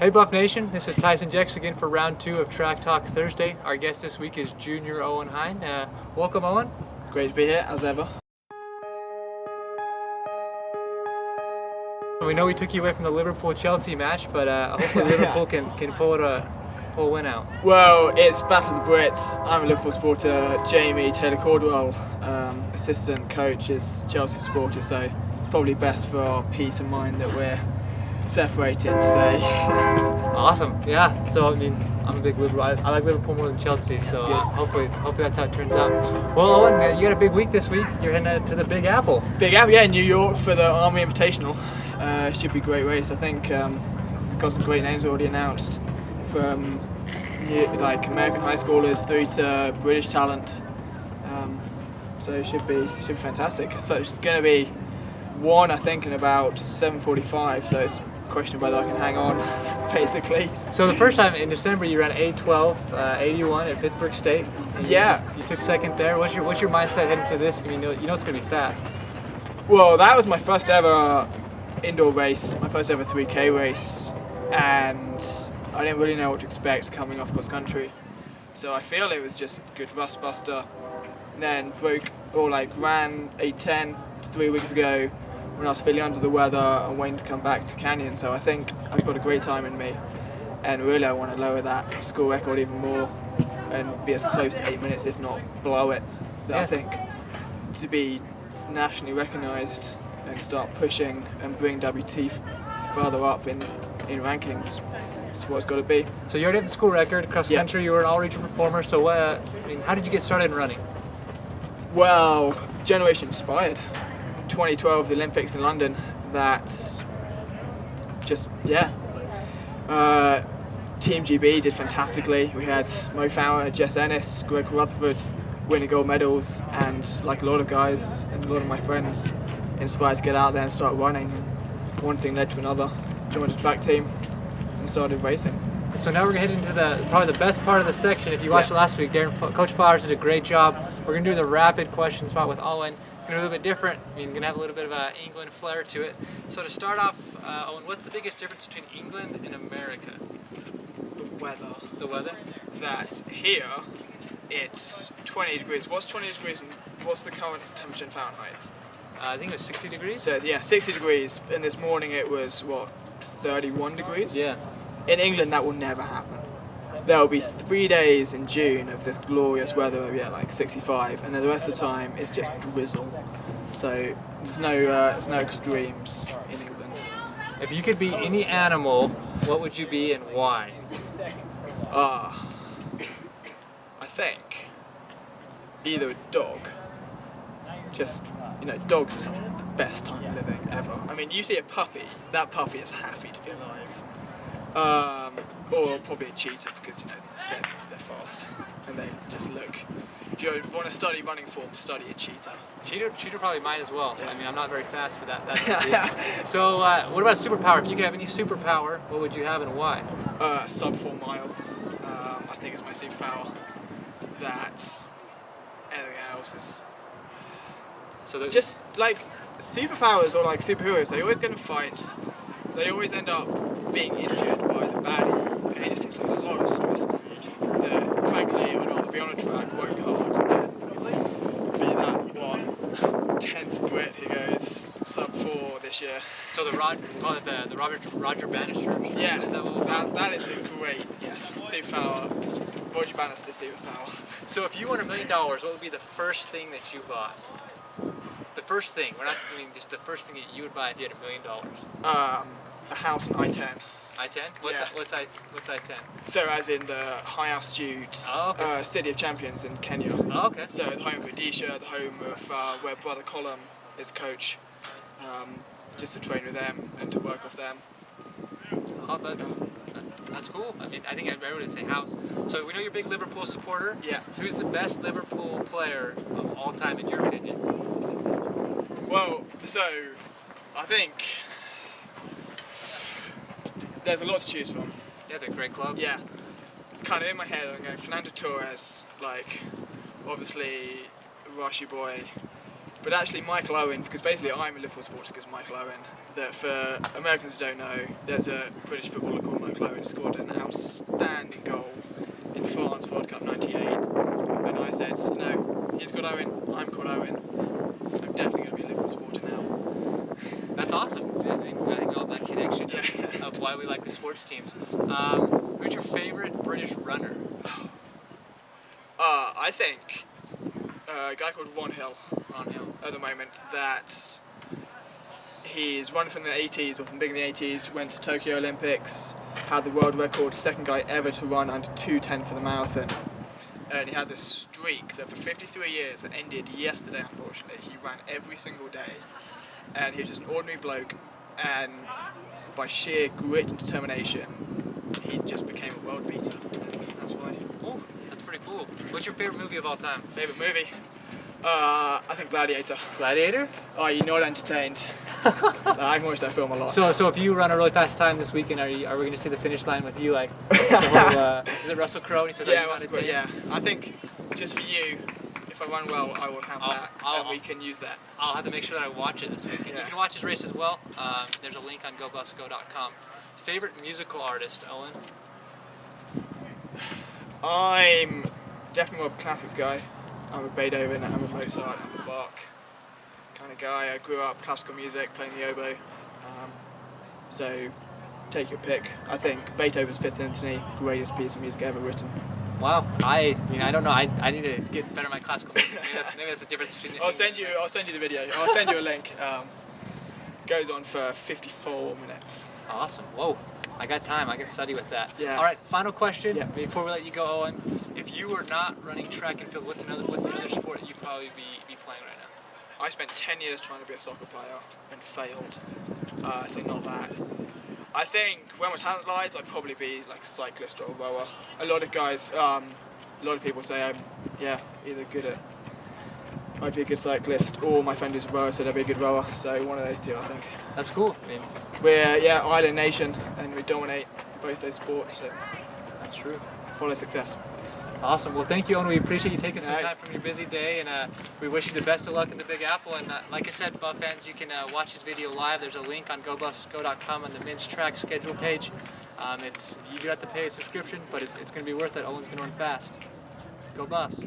Hey Buff Nation, this is Tyson Jex again for round 2 of Track Talk Thursday. Our guest this week is junior Owen Hind. Welcome, Owen. Great to be here, as ever. We know we took you away from the Liverpool-Chelsea match, but hopefully Liverpool can pull a win out. Well, it's Battle of the Brits. I'm a Liverpool supporter. Jamie Taylor-Cordwell, assistant coach, is Chelsea supporter, so it's probably best for our peace of mind that we're separated today. Awesome, yeah. So I mean, I'm a big Liverpool. I like Liverpool more than Chelsea, so hopefully that's how it turns out. Well, Owen, you got a big week this week. You're heading to the Big Apple. Big Apple, yeah, New York for the Armory Invitational. Should be a great race. I think it's got some great names already announced, from like American high schoolers through to British talent. So it should be fantastic. So it's going to be one, I think, in about 7:45. So it's a question of whether I can hang on, basically. So the first time in December you ran 8:12, 81 at Pittsburgh State. Yeah. You took second there. What's your mindset heading to this? You know it's going to be fast. Well, that was my first ever indoor race, my first ever 3K race, and I didn't really know what to expect coming off cross country. So I feel it was just a good rust buster. And then ran 8:10 3 weeks ago when I was feeling under the weather and waiting to come back to Canyon. So I think I've got a great time in me, and really I want to lower that school record even more and be as close to 8 minutes, if not below it. That I think to be nationally recognised and start pushing and bring WT further up in rankings. That's what it's got to be. So you already have the school record, cross country, you were an all-region performer, so how did you get started in running? Well, generation inspired. 2012, the Olympics in London, that's just, Team GB did fantastically. We had Mo Farah, Jess Ennis, Greg Rutherford winning gold medals, and like a lot of guys and a lot of my friends, inspired to get out there and start running. And one thing led to another. Joined a track team and started racing. So now we're going to head into probably the best part of the section. If you watched it last week, Coach Flowers did a great job. We're going to do the rapid question spot with Owen. It's going to be a little bit different. You're going to have a little bit of an England flair to it. So to start off, Owen, what's the biggest difference between England and America? The weather. The weather? That here, it's 20 degrees. What's 20 degrees and what's the current temperature in Fahrenheit? I think it was 60 degrees. So yeah, 60 degrees. And this morning it was, 31 degrees? Yeah. In England, that will never happen. There will be 3 days in June of this glorious weather, like 65, and then the rest of the time it's just drizzle. So there's no extremes in England. If you could be any animal, what would you be and why? I think either a dog. Just, dogs just have the best time living ever. I mean, you see a puppy, that puppy is happy to be alive. Or probably a cheetah, because they're fast and they just look. If you want to study running form, study a cheetah. Cheetah probably might as well. Yeah. I mean, I'm not very fast, but that's So what about superpower? If you could have any superpower, what would you have and why? Sub 4 mile. I think it's my superpower. That anything else is. So just like superpowers or like superheroes, they always get in fights. They always end up being injured by the baddie, and it just seems like a lot of stress to me. That, frankly, I'd rather be on a track, work hard, and be that 10th Brit who goes sub 4 this year. So the Roger Bannister. Yeah, is that that is a great superpower. Roger Bannister superpower. So if you won $1 million, what would be the first thing that you bought? The first thing. We're not doing just the first thing that you would buy if you had $1 million. A house on I-10. I-10? What's I-10? So as in the high altitude City of Champions in Kenya. Oh, okay. So the home of Odisha, the home of where Brother Colum is coach, just to train with them and to work off them. Oh, that's cool. I mean, I think everybody would say house. So we know you're a big Liverpool supporter. Yeah. Who's the best Liverpool player of all time in your opinion? Well, so I think there's a lot to choose from. Yeah, they're a great club. Yeah. Kind of in my head, I'm going Fernando Torres, obviously Rashi boy, But actually Michael Owen, because basically I'm a Liverpool supporter because of Michael Owen, that for Americans who don't know, there's a British footballer called Michael Owen who scored an outstanding goal in France World Cup '98. And I said, no, he's called Owen, I'm called Owen, I'm definitely going to be a Liverpool supporter now. That's awesome. I think all that connection of why we like the sports teams. Who's your favorite British runner? I think a guy called Ron Hill. Ron Hill. At the moment, that he's run from the 80s or from big in the 80s, went to Tokyo Olympics, had the world record, second guy ever to run under 2:10 for the marathon. And he had this streak that for 53 years that ended yesterday, unfortunately. He ran every single day, and he was just an ordinary bloke, and by sheer grit and determination, he just became a world beater. And that's why. Oh, that's pretty cool. What's your favorite movie of all time? Favourite movie? I think Gladiator. Gladiator? Oh, you're not entertained. I've watched that film a lot. So if you run a really fast time this weekend, are we going to see the finish line with you? Like, the whole, is it Russell Crowe? And he says, yeah, Russell Crowe. Yeah, I think just for you, if I run well, I will have that, and we can use that. I'll have to make sure that I watch it this weekend. Yeah. You can watch his race as well. There's a link on GoBuffsGo.com. Favorite musical artist, Owen? I'm definitely more of a classics guy. I'm a Beethoven, I'm a Mozart, I'm a Bach kind of guy. I grew up classical music, playing the oboe. So take your pick. I think Beethoven's Fifth Symphony, greatest piece of music ever written. Wow, I don't know. I need to get better at my classical music. Maybe that's the difference between. I'll send you the video. I'll send you a link. Goes on for 54 minutes. Awesome. Whoa. I got time. I can study with that. Yeah. All right. Final question before we let you go, Owen. If you were not running track and field, what's the other sport that you'd probably be playing right now? I spent 10 years trying to be a soccer player and failed. So not that. I think where my talent lies, I'd probably be like a cyclist or a rower. A lot of guys, a lot of people say I'm, either good at. I'd be a good cyclist, or my friend who's a rower said I'd be a good rower. So one of those two, I think. That's cool. I mean, we're island nation, and we dominate both those sports. So that's true. Follow success. Awesome. Well, thank you, Owen. We appreciate you taking some time from your busy day, and we wish you the best of luck in the Big Apple. And like I said, Buff fans, you can watch this video live. There's a link on GoBuffsGo.com on the men's track schedule page. You do have to pay a subscription, but it's going to be worth it. Owen's going to run fast. Go Buffs.